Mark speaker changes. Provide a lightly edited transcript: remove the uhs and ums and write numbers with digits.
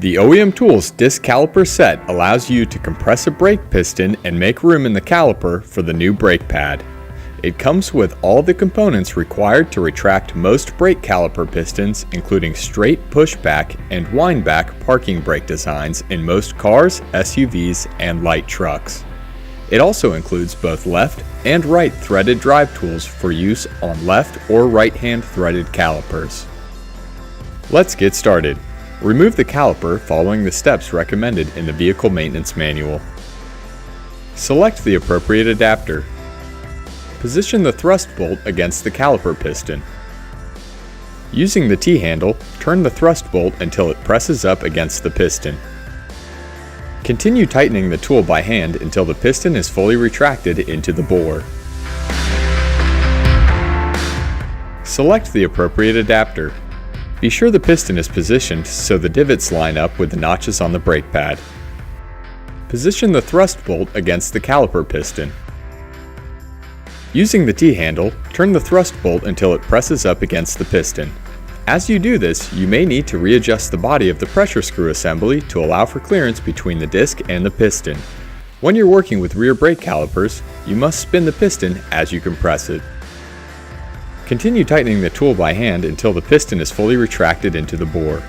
Speaker 1: The OEMTOOLS Disc Caliper set allows you to compress a brake piston and make room in the caliper for the new brake pad. It comes with all the components required to retract most brake caliper pistons, including straight pushback and windback parking brake designs in most cars, SUVs, and light trucks. It also includes both left and right threaded drive tools for use on left or right-hand threaded calipers. Let's get started. Remove the caliper following the steps recommended in the vehicle maintenance manual. Select the appropriate adapter. Position the thrust bolt against the caliper piston. Using the T-handle, turn the thrust bolt until it presses up against the piston. Continue tightening the tool by hand until the piston is fully retracted into the bore. Select the appropriate adapter. Be sure the piston is positioned so the divots line up with the notches on the brake pad. Position the thrust bolt against the caliper piston. Using the T-handle, turn the thrust bolt until it presses up against the piston. As you do this, you may need to readjust the body of the pressure screw assembly to allow for clearance between the disc and the piston. When you're working with rear brake calipers, you must spin the piston as you compress it. Continue tightening the tool by hand until the piston is fully retracted into the bore.